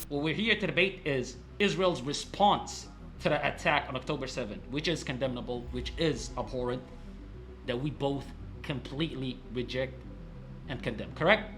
What we're here to debate is Israel's response to the attack on October 7th, which is condemnable, which is abhorrent, that we both completely reject and condemn. Correct?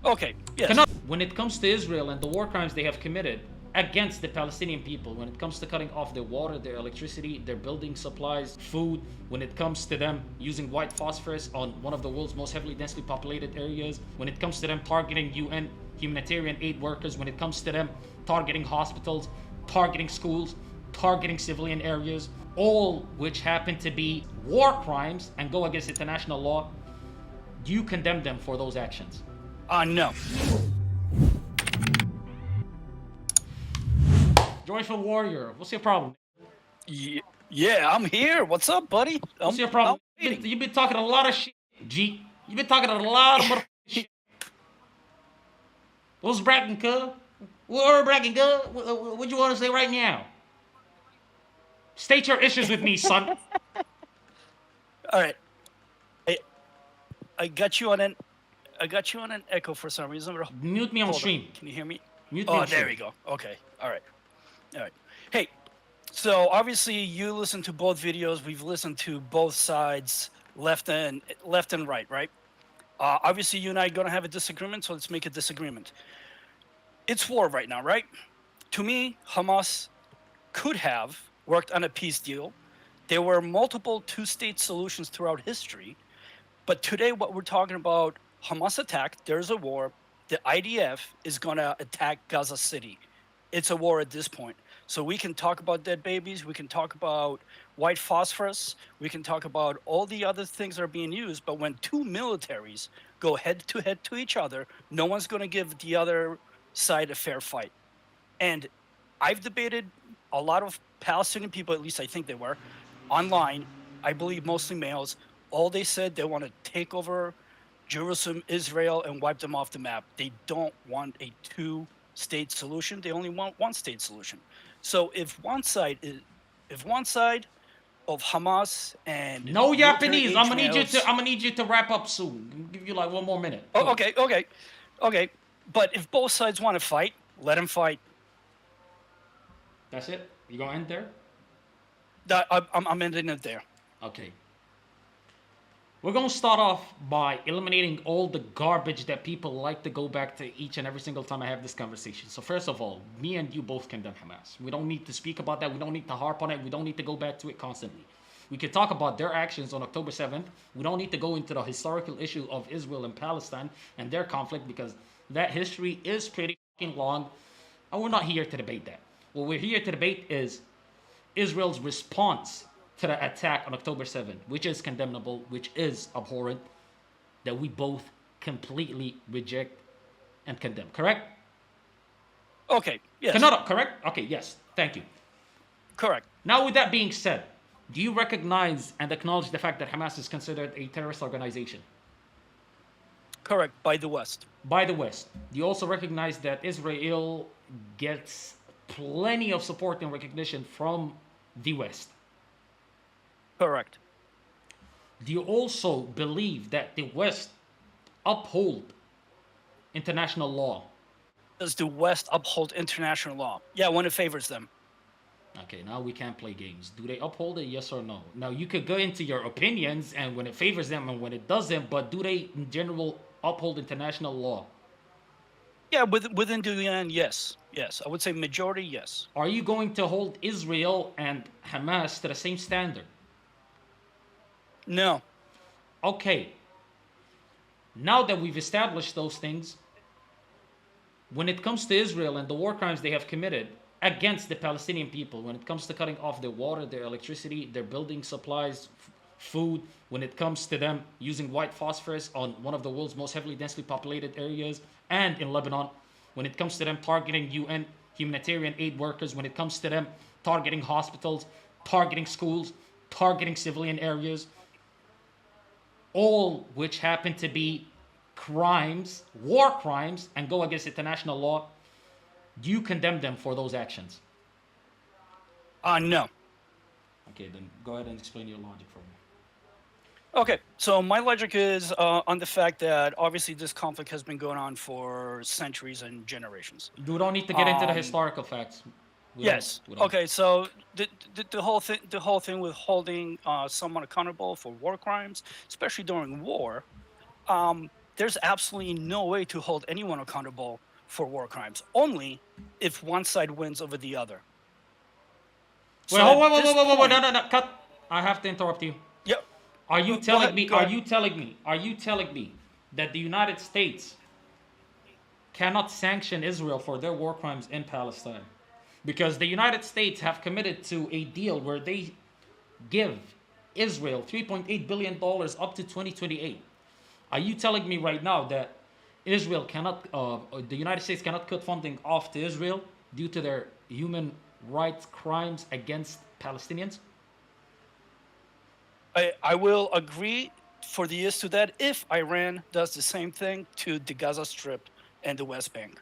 Okay, yes. When it comes to Israel and the war crimes they have committed against the Palestinian people, when it comes to cutting off their water, their electricity, their building supplies, food, when it comes to them using white phosphorus on one of the world's most heavily densely populated areas, when it comes to them targeting UN humanitarian aid workers, when it comes to them targeting hospitals, targeting schools, targeting civilian areas, all which happen to be war crimes and go against international law, do you condemn them for those actions? No. Joyful Warrior, what's your problem? Yeah, I'm here. What's up, buddy? What's your problem? You've been talking a lot of shit, G. You've been talking a lot of motherfucking shit. What's bragging, cuz? What bragging, cuz? What you want to say right now? State your issues with me, son. All right. I got you on an echo for some reason. Mute me on stream. Can you hear me? Mute me on stream. There we go. Okay. All right. Hey, so obviously you listen to both videos. We've listened to both sides, left and right, right? Obviously you and I are gonna have a disagreement, so let's make a disagreement. It's war right now, right? To me, Hamas could have worked on a peace deal. There were multiple two-state solutions throughout history. But today, what we're talking about, Hamas attack, there's a war. The IDF is going to attack Gaza City. It's a war at this point. So we can talk about dead babies. We can talk about white phosphorus. We can talk about all the other things that are being used. But when two militaries go head to each other, no one's going to give the other side a fair fight. And I've debated a lot of Palestinian people, at least I think they were, online, I believe mostly males. All they said, they want to take over Jerusalem, Israel, and wipe them off the map. They don't want a two-state solution. They only want one-state solution. So if one side of Hamas and no Japanese, I'm gonna need you to wrap up soon. I'll give you like 1 more minute. Oh, okay. But if both sides want to fight, let them fight. That's it. You gonna end there? I'm ending it there. Okay. We're going to start off by eliminating all the garbage that people like to go back to each and every single time I have this conversation. So first of all, me and you both condemn Hamas. We don't need to speak about that. We don't need to harp on it. We don't need to go back to it constantly. We can talk about their actions on October 7th. We don't need to go into the historical issue of Israel and Palestine and their conflict because that history is pretty fucking long. And we're not here to debate that. What we're here to debate is Israel's response to the attack on October 7th, which is condemnable, which is abhorrent, that we both completely reject and condemn. Correct? Okay, yes. Correct? Okay, yes. Thank you. Correct. Now, with that being said, do you recognize and acknowledge the fact that Hamas is considered a terrorist organization? Correct, by the West. By the West. Do you also recognize that Israel gets plenty of support and recognition from the West? Correct. Do you also believe that the West uphold international law? Does the West uphold international law? Yeah, when it favors them. Okay, now we can't play games. Do they uphold it, yes or no? Now, you could go into your opinions and when it favors them and when it doesn't, but do they, in general, uphold international law? Yeah, within the UN, yes. Yes, I would say majority, yes. Are you going to hold Israel and Hamas to the same standard? No. Okay. Now that we've established those things, when it comes to Israel and the war crimes they have committed against the Palestinian people, when it comes to cutting off their water, their electricity, their building supplies, food, when it comes to them using white phosphorus on one of the world's most heavily densely populated areas and in Lebanon, when it comes to them targeting UN humanitarian aid workers, when it comes to them targeting hospitals, targeting schools, targeting civilian areas, all which happen to be crimes, war crimes, and go against international law, do you condemn them for those actions? No. Okay, then go ahead and explain your logic for me. Okay, so my logic is on the fact that obviously this conflict has been going on for centuries and generations. You don't need to get into the historical facts. We don't. Yes. We don't. Okay. So the whole thing with holding someone accountable for war crimes, especially during war, there's absolutely no way to hold anyone accountable for war crimes. Only if one side wins over the other. Wait, So hold, at wait, wait, this wait, wait, wait, no, point, no, no, cut. I have to interrupt you. yep. Are you Go telling ahead. me? Go Are ahead. you telling me? Are you telling me that the United States cannot sanction Israel for their war crimes in Palestine? Because the United States have committed to a deal where they give Israel $3.8 billion up to 2028. Are you telling me right now that Israel cannot, the United States cannot cut funding off to Israel due to their human rights crimes against Palestinians? I will agree for the years to that if Iran does the same thing to the Gaza Strip and the West Bank.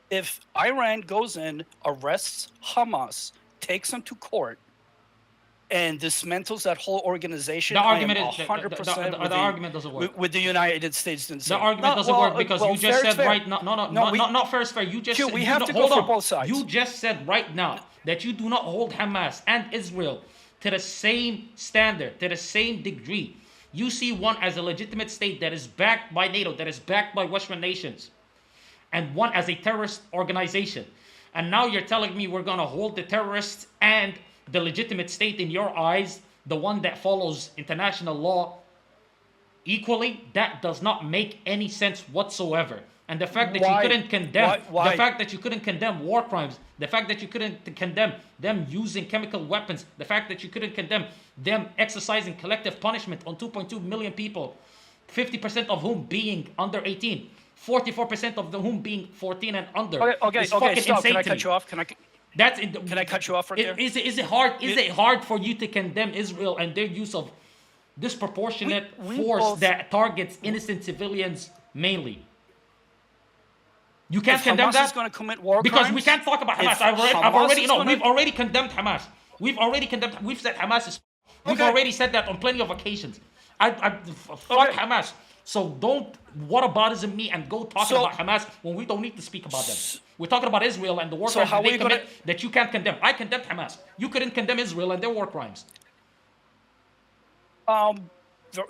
If Iran goes in, arrests Hamas, takes them to court, and dismantles that whole organization, The I am argument is 100% the argument doesn't work. with the United States doing the The same. argument doesn't work because you just said fair. right now. No, no, No, no, we, not fair is fair. You just Q, said, we you have know, to hold go for on. both sides. You just said right now that you do not hold Hamas and Israel to the same standard, to the same degree. You see one as a legitimate state that is backed by NATO, that is backed by Western nations, and one as a terrorist organization. And now you're telling me we're going to hold the terrorists and the legitimate state in your eyes, the one that follows international law, equally? That does not make any sense whatsoever. And the fact that Why? you couldn't condemn, Why? the fact that you couldn't condemn war crimes, the fact that you couldn't condemn them using chemical weapons, the fact that you couldn't condemn them exercising collective punishment on 2.2 million people, 50% of whom being under 18, 44% of whom being 14 and under. Okay, is fucking stop. insane Can I to cut me. you off? That's Can I cut you off right there? Is it hard? Is it hard for you to condemn Israel and their use of disproportionate We force both- that targets innocent civilians mainly? You can't If condemn Hamas that is going to commit war because crimes, we can't talk about Hamas. if I've Hamas already, is no, gonna- we've already condemned Hamas. We've already condemned. We've said Hamas is. We've Okay. already said that on plenty of occasions. Fuck Okay. Hamas. So don't whataboutism me and go talking So- about Hamas when we don't need to speak about them. We're talking about Israel and the war So crimes how that they are you gonna- commit that you can't condemn. I condemned Hamas. You couldn't condemn Israel and their war crimes.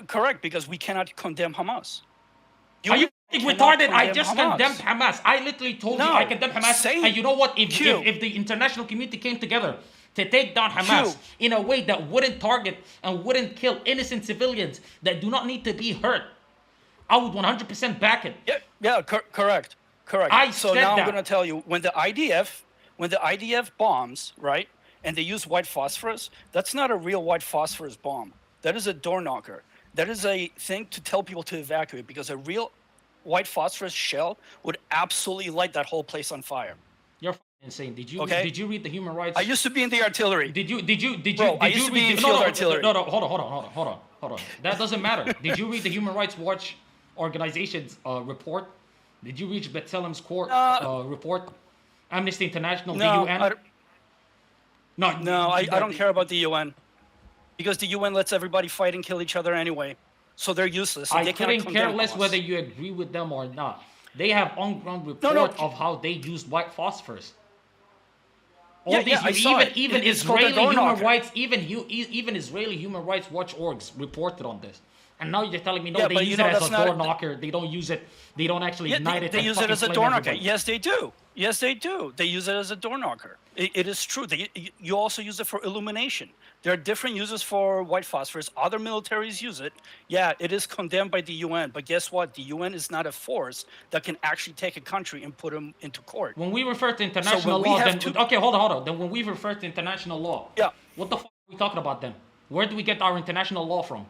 correct, because we cannot condemn Hamas. Are you cannot retarded? I condemn just Hamas. condemned Hamas. I literally told you No, I condemned Hamas. say And you know what? Q. If the international community came together to take down Hamas Q. in a way that wouldn't target and wouldn't kill innocent civilians that do not need to be hurt, I would 100% back it. Yeah, correct. I So said now that. I'm going to tell you when the IDF bombs, right, and they use white phosphorus, that's not a real white phosphorus bomb. That is a door knocker. That is a thing to tell people to evacuate because a real white phosphorus shell would absolutely light that whole place on fire. You're insane. Okay. Did you read the human rights? I used to be in the artillery. Bro, I used to be in field artillery. No, hold on. That doesn't matter. Did you read the Human Rights Watch organization's report? Did you read B'Tselem's court report? Amnesty International, the UN? No, I don't care about the UN because the UN lets everybody fight and kill each other anyway. So they're useless. I They cannot couldn't care condemn less Hamas. whether you agree with them or not. They have on-ground report No. of how they used white phosphorus. Yeah, I saw it. Even It's called a Israeli door human knocker. rights, even Israeli human rights watch orgs reported on this. And now you're telling me no, Yeah, they but use you know, it as that's a not- door knocker. They don't use it. They don't actually Yeah, ignite it. they and use it fucking as a flame door knocker. everybody. Yes, they do. Yes, they do. They use it as a door knocker. It is true. You also use it for illumination. There are different uses for white phosphorus. Other militaries use it. Yeah, it is condemned by the UN. But guess what? The UN is not a force that can actually take a country and put them into court. When we refer to international we law, have then to- okay, hold on. Then when we refer to international law, Yeah. what the fuck are we talking about then? Where do we get our international law from?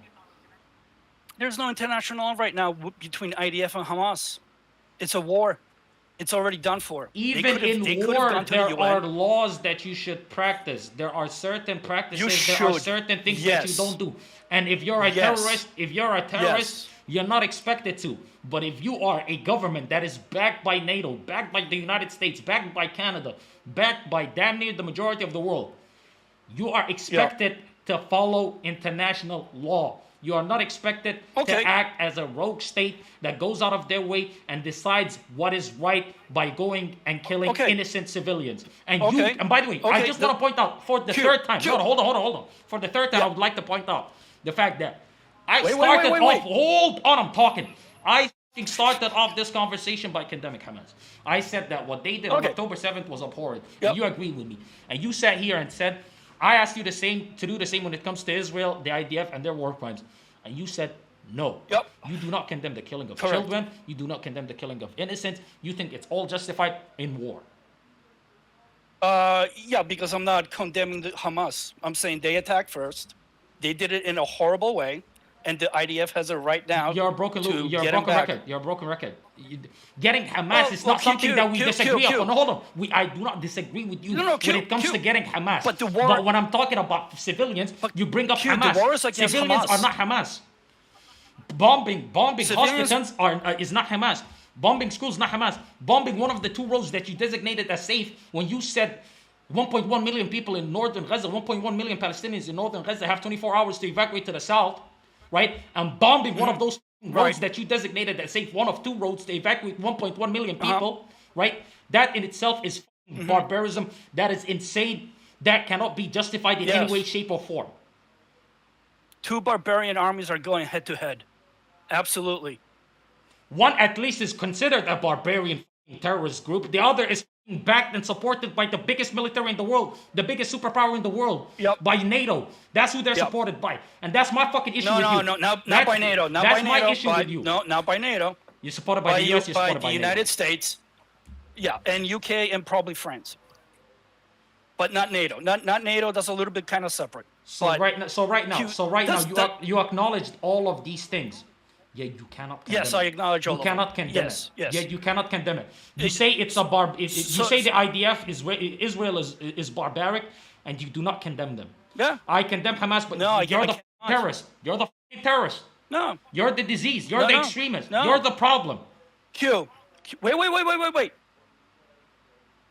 There's no international law right now between IDF and Hamas. It's a war. It's already done for. Even they in could've war, gone to there the UN. are laws that you should practice. There are certain practices. There are should. certain things that you Yes. don't do. And if you're a Yes. terrorist, Yes. you're not expected to. But if you are a government that is backed by NATO, backed by the United States, backed by Canada, backed by damn near the majority of the world, you are expected to follow international law. You are not expected Okay. to act as a rogue state that goes out of their way and decides what is right by going and killing Okay. innocent civilians. And Okay. and by the way, I Okay. just want to point out for the third time. Q. No, hold on. For the third time, I Yeah. would like to point out the fact that I Wait. started off. Hold on, I'm talking. I started off this conversation by condemning Hamas. I said that what they did on Okay. October 7th was abhorrent. Yep. And you agreed with me. And you sat here and said, I asked you to do the same when it comes to Israel, the IDF, and their war crimes. And you said, no. Yep. You do not condemn the killing of Correct. children. You do not condemn the killing of innocents. You think it's all justified in war. Yeah, because I'm not condemning the Hamas. I'm saying they attacked first. They did it in a horrible way, and the IDF has a right now. You're a broken You're a broken record. You're a broken record. Getting Hamas is not Q, something that we disagree Q. on. Hold on. I do not disagree with you No, Q, when it comes Q. to getting Hamas. But the war- But when I'm talking about civilians, you bring up Q, the Hamas. war is against Civilians Hamas. are not Hamas. Bombing Civilians- hospitals is not Hamas. Bombing schools not Hamas. Bombing one of the two roads that you designated as safe when you said 1.1 million people in northern Gaza, 1.1 million Palestinians in northern Gaza have 24 hours to evacuate to the south, right? And bombing one of those roads Right. that you designated as safe, one of two roads to evacuate 1.1 million people, right? That in itself is barbarism. That is insane. That cannot be justified in any Yes. way, shape, or form. Two barbarian armies are going head to head. Absolutely. One at least is considered a barbarian terrorist group. The other is backed and supported by the biggest military in the world, the biggest superpower in the world, Yep. by NATO. That's who they're Yep. supported by. And that's my fucking issue with you. Not That's- by NATO. Not that's by my NATO. issue with you. No, not by NATO. You're supported by, the US, you're by supported the by United NATO. States. Yeah, and UK and probably France. But not NATO. Not NATO. That's a little bit kind of separate. So But right now, does that- you acknowledged all of these things. Yet you cannot condemn Yes, it. I acknowledge all You of cannot them. condemn Yes, it. yes. Yet you cannot condemn it. You It- say it's a you so- say the IDF Israel is barbaric, and you do not condemn them. Yeah. I condemn Hamas, but No, I you're the cannot. terrorist. You're the terrorist. No. You're the disease. You're No, the no. extremist. No. You're the problem. Q. Wait.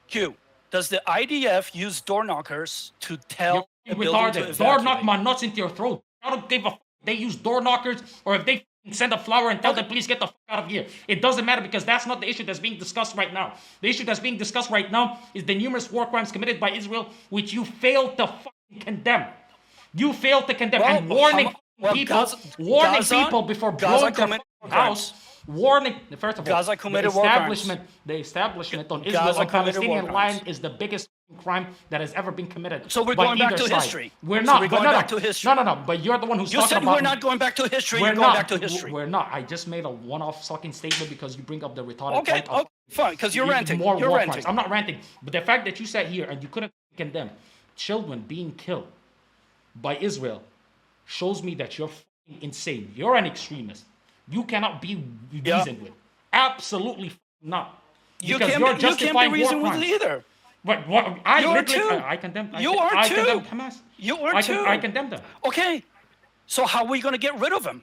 Q. Does the IDF use door knockers to tell You're a building to retarded. Door knock evacuate? my nuts into your throat. I don't give a f- they use door knockers or if they send a flower and tell them please get the fuck out of here. It doesn't matter because that's not the issue that's being discussed right now. The issue that's being discussed right now is the numerous war crimes committed by Israel which you failed to fucking condemn. You failed to condemn and warning people before blowing their committed war house. Warning, first of all, Gaza committed war crimes. the establishment on Gaza Israel on committed war Palestinian crimes. land is the biggest crime that has ever been committed. So we're by going back either to side. history. We're So not. we're but going no, back no. to history. No. But you're the one who's You talking said about. we're not going back to history. We're You're going not. back to history. We're not. I just made a one-off sucking statement because you bring up the retarded Okay, point of fine, because you're ranting. more You're war ranting. crimes. I'm not ranting, but the fact that you sat here and you couldn't condemn children being killed by Israel shows me that you're fucking insane. You're an extremist. You cannot be Yeah. reasoned with. Absolutely not. You Because can't you're be, you justifying can't be war reasoned with crimes. it either. What I You are literally, too. I condemn. You are I too. condemn Hamas. You are too. I condemn them. Okay, so how are we going to get rid of him?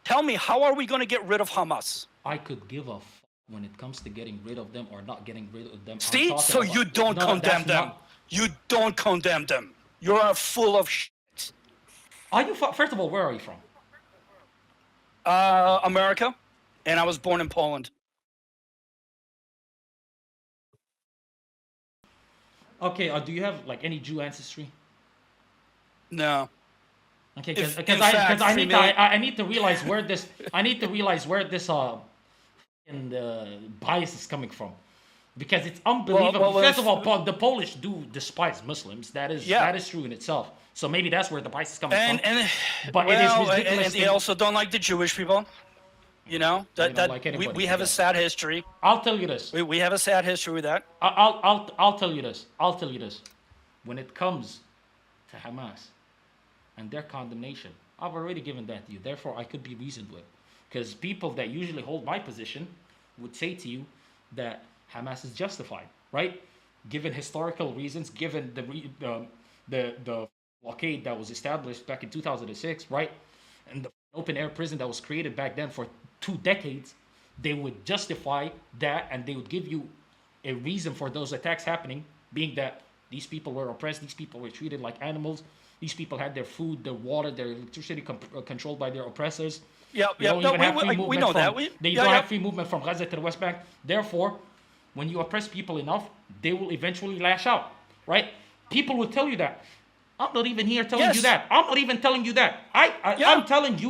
Tell me, how are we going to get rid of Hamas? I could give a f- when it comes to getting rid of them or not getting rid of them. I'm See, talking so about- you don't No, condemn that's them. not- You don't condemn them. You're full of shit. Are you? First of all, where are you from? America, and I was born in Poland. Okay. Do you have like any Jew ancestry? No. Okay, If- because in fact, I need to realize where this bias is coming from, because it's unbelievable. well, First of all, the Polish do despise Muslims. That is Yeah. that is true in itself. So maybe that's where the bias is coming And from. But it is well, ridiculous and they thing- also don't like the Jewish people. You know don't like anybody, we have a yeah. sad history. I'll tell you this. We have a sad history with that. I'll tell you this. I'll tell you this. When it comes to Hamas and their condemnation, I've already given that to you. Therefore, I could be reasoned with. Because people that usually hold my position would say to you that Hamas is justified, right? Given historical reasons, given the blockade that was established back in 2006, right? And the open air prison that was created back then for 2 decades, they would justify that and they would give you a reason for those attacks happening, being that these people were oppressed, these people were treated like animals, These people had their food, their water, their electricity controlled by their oppressors. Yeah, They yeah. don't No, even have free we movement know from. that. They Yeah, don't yeah. have free movement from Gaza to the West Bank. Therefore, when you oppress people enough, they will eventually lash out, right? People will tell you that. I'm not even here telling you Yes. that. I'm not even telling you that. Yeah. I'm telling you,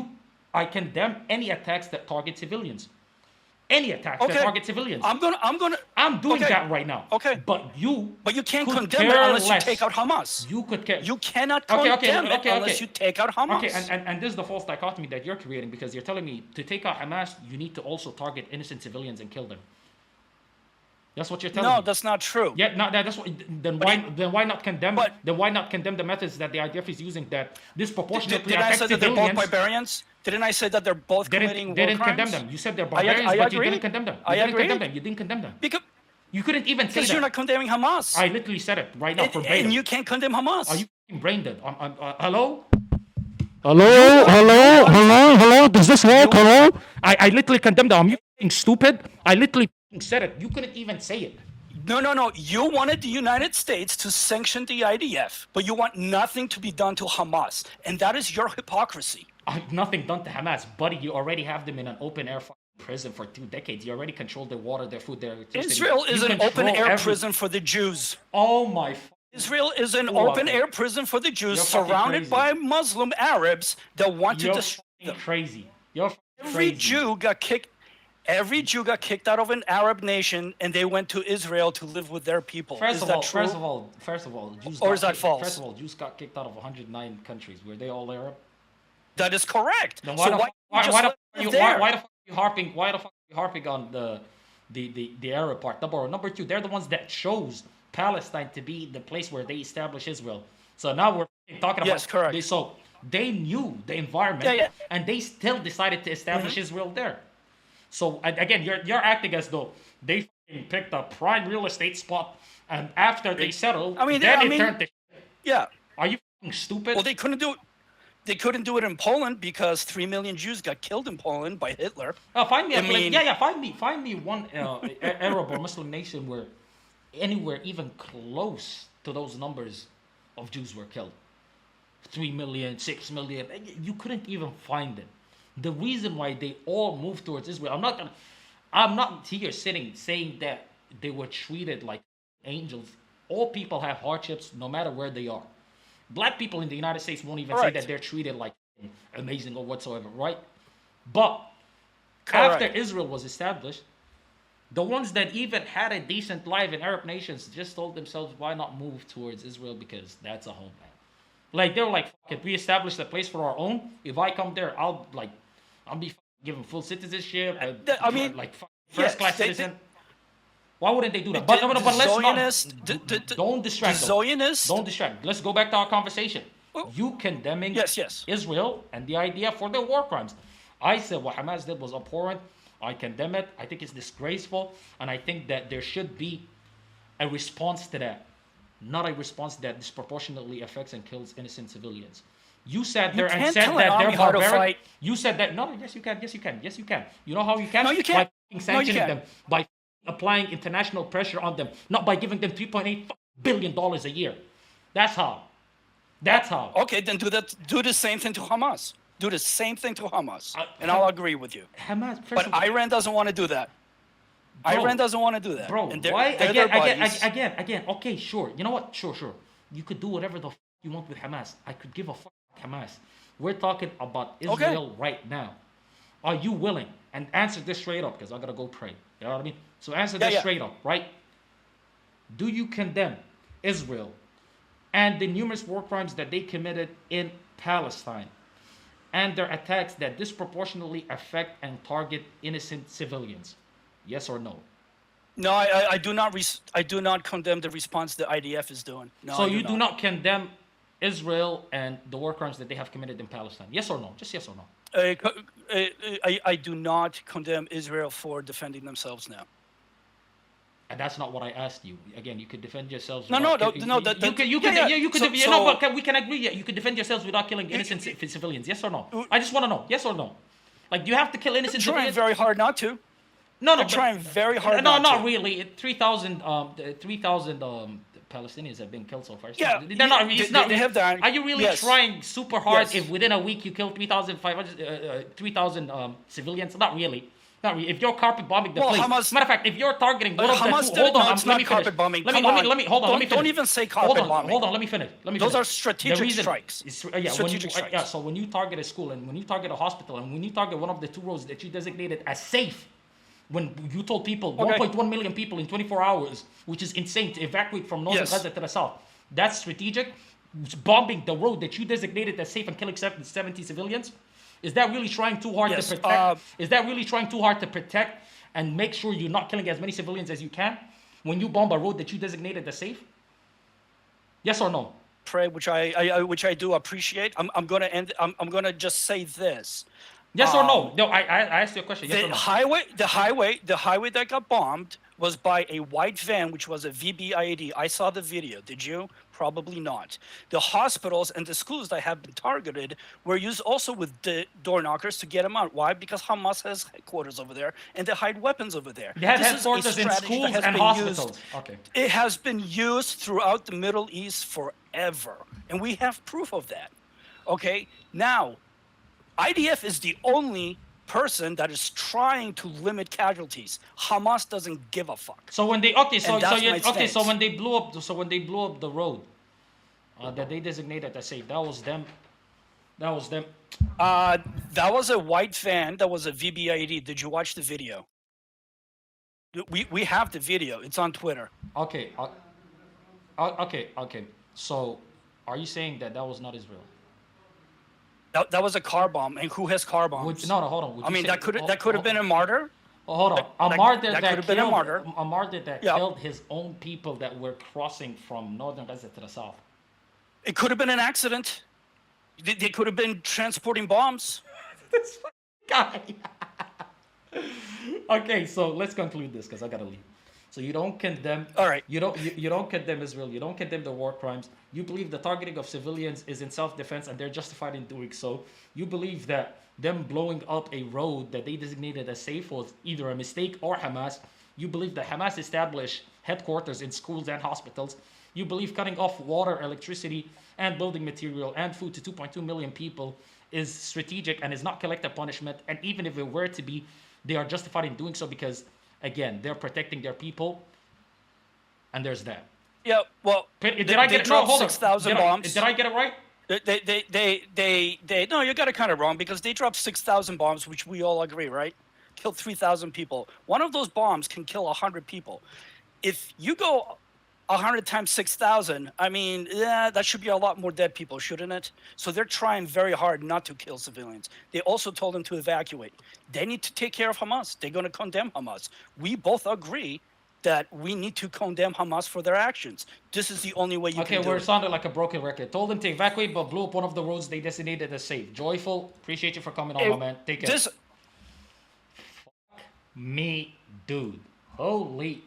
I condemn any attacks that target civilians. Any attacks that Okay. target civilians. I'm gonna. I'm doing okay. that right now. Okay. But you can't could condemn it care unless less. you take out Hamas. You could care. You cannot Okay, condemn it unless you take out Hamas. Okay, and this is the false dichotomy that you're creating, because you're telling me to take out Hamas, you need to also target innocent civilians and kill them. That's what you're telling me. No, that's not true. Yeah, no, that's what. Then why not condemn? Then why not condemn the methods that the IDF is using that disproportionately Did I affect say that they're civilians? both barbarians? Didn't I say that they're both committing war didn't crimes? condemn them. You said they're barbarians, I but you agree. didn't condemn them. I agree. You didn't condemn them. Because You couldn't even say you're that. not condemning Hamas. I literally said it right now verbatim. And you can't condemn Hamas. Are you f***ing brain dead? Hello? Hello? Does this work? Hello? I literally condemned them. Are you f***ing stupid? I literally f***ing said it. You couldn't even say it. No. You wanted the United States to sanction the IDF, but you want nothing to be done to Hamas. And that is your hypocrisy. Nothing done to Hamas, buddy. You already have them in an open-air prison for 2 decades. You already control their water, their food, their electricity. Israel is You an control open-air prison for the Jews. Oh my... Israel is an Full of open-air it. prison for the Jews, You're fucking surrounded crazy. by Muslim Arabs that want to You're destroy them. crazy. You're Every crazy. Jew got kicked. Every Jew got kicked out of an Arab nation, and they went to Israel to live with their people. First is of that all, true? Jews Or got is that kicked- false? First of all, Jews got kicked out of 109 countries. Were they all Arab? That is correct. Then So why why the the fuck fuck are you harping? Why the fuck are you harping on the Arab part? Number two, they're the ones that chose Palestine to be the place where they established Israel. So now we're talking about Yes, correct. They knew the environment, Yeah. and they still decided to establish Israel there. So again, you're acting as though they fucking picked a prime real estate spot, and after they settled, then it turned to. Yeah. Are you fucking stupid? Well, they couldn't do it. They couldn't do it in Poland because 3 million Jews got killed in Poland by Hitler. Find me. I mean- Find me one Arab or Muslim nation where anywhere even close to those numbers of Jews were killed. 3 million, 6 million. You couldn't even find it. The reason why they all moved towards Israel. I'm not here sitting saying that they were treated like angels. All people have hardships, no matter where they are. Black people in the United States won't even say Correct. that they're treated like amazing or whatsoever, right? But Correct. after Israel was established, the ones that even had a decent life in Arab nations just told themselves, why not move towards Israel, because that's a homeland. Like, they were like, fuck it, we established a place for our own. If I come there, I'll be given full citizenship. I mean, first class they- citizen. Why wouldn't they do that? The- But the let's Zionists- not. Don't distract. the though. Zionists- Don't distract. Let's go back to our conversation. Well, You condemning yes. Israel and the idea for their war crimes. I said what Hamas did was abhorrent. I condemn it. I think it's disgraceful, and I think that there should be a response to that, not a response that disproportionately affects and kills innocent civilians. You sat there and can't said tell that an they're army how to barbaric. fight. You said that. No, yes, you can. You know how you can? No, you can't. By fucking sanctioning can't. them, by applying international pressure on them, not by giving them $3.8 billion a year. That's how. Okay, then do the same thing to Hamas. Do the same thing to Hamas, and I'll agree with you. Hamas. First But of all, Iran doesn't want to do that. Bro, Iran doesn't want to do that. Bro, And they're- why? they're their buddies. Again. Okay, sure. You know what? Sure. You could do whatever the you want with Hamas. I could give a fuck Hamas. We're talking about Israel right now. Are you willing? And answer this straight up, because I gotta go pray. You know what I mean? So answer this straight up, right? Do you condemn Israel and the numerous war crimes that they committed in Palestine and their attacks that disproportionately affect and target innocent civilians? Yes or no? No, I do not. I do not condemn the response the IDF is doing. No, So I you do not condemn Israel and the war crimes that they have committed in Palestine? Yes or no? Just yes or no? I do not condemn Israel for defending themselves now. And that's not what I asked you. Again, you could defend yourselves. No, without no, kill- no, you- that- You that- could. You yeah, could. yeah. Yeah, you could. So- You know, so- but we can agree. Yeah, you could defend yourselves without killing innocent civilians. Yes or no? I just want to know. Yes or no? Like, do you have to kill innocent Trying civilians? very hard not to. No, They're trying very hard No, not not to. really. 3,000 Palestinians have been killed so far. Yeah, They're not. It's not. they have done. Are you really Yes. trying super hard Yes. if within a week you kill 3,000 civilians? Not really. Not really. If you're carpet bombing the Well, place. Hamas- Matter of fact, if you're targeting one of the Hamas two, did hold it. on. No, it's let not me finish. carpet bombing. Let me Come let me on. let me hold on. Let me Don't finish. even say Hold carpet on. bombing. Hold on. Let me finish. Let me Those finish. are strategic The reason- strikes. Strategic strikes. Yeah. So when you target a school and when you target a hospital and when you target one of the two roads that you designated as safe. When you told people, Okay. 1.1 million people in 24 hours, which is insane, to evacuate from northern Yes. Gaza to the south, that's strategic. Bombing the road that you designated as safe and killing 70 civilians, is that really trying too hard Yes, to protect? Is that really trying too hard to protect and make sure you're not killing as many civilians as you can when you bomb a road that you designated as safe? Yes or no? Pray, which I do appreciate. I'm gonna end. I'm gonna just say this. Yes or no? No, I asked you a question. Yes or The no? highway that got bombed was by a white van, which was a VBIED. I saw the video. Did you? Probably not. The hospitals and the schools that have been targeted were used also with the door knockers to get them out. Why? Because Hamas has headquarters over there and they hide weapons over there. They had This is a headquarters in strategy that schools has and been hospitals. used- Okay. It has been used throughout the Middle East forever, and we have proof of that. Okay, now IDF is the only person that is trying to limit casualties. Hamas doesn't give a fuck. So when they that's when they blew up the road that they designated as safe, that was them. That was them. That was a white van. That was a VBIED. Did you watch the video? We have the video. It's on Twitter. Okay. Okay. So, are you saying that that was not Israel? That was a car bomb. And who has car bombs? No, hold on. Would I you mean, say- that could have been a martyr. Hold on. A that- martyr that that could have been a killed martyr. a martyr that Yeah. killed his own people that were crossing from northern Gaza to the south. It could have been an accident. They could have been transporting bombs. This guy. Okay, so let's conclude this because I gotta leave. So you don't condemn. All right. You don't condemn Israel. You don't condemn the war crimes. You believe the targeting of civilians is in self-defense and they're justified in doing so. You believe that them blowing up a road that they designated as safe was either a mistake or Hamas. You believe that Hamas established headquarters in schools and hospitals. You believe cutting off water, electricity, and building material and food to 2.2 million people is strategic and is not collective punishment. And even if it were to be, they are justified in doing so because, again, they're protecting their people. And there's that. Yeah, well, Did I get it? No, dropped hold on. 6,000 bombs. Did I get it right? No, you got it kind of wrong because they dropped 6,000 bombs, which we all agree, right? Killed 3,000 people. One of those bombs can kill 100 people. If you go 100 times 6,000, I mean, yeah, that should be a lot more dead people, shouldn't it? So they're trying very hard not to kill civilians. They also told them to evacuate. They need to take care of Hamas. They're going to condemn Hamas. We both agree that we need to condemn Hamas for their actions. This is the only way you Okay, can do we're it. sounding like a broken record. Told them to evacuate, but blew up one of the roads they designated as safe. Joyful, appreciate you for coming on, my man. Take care. This Me, dude. Holy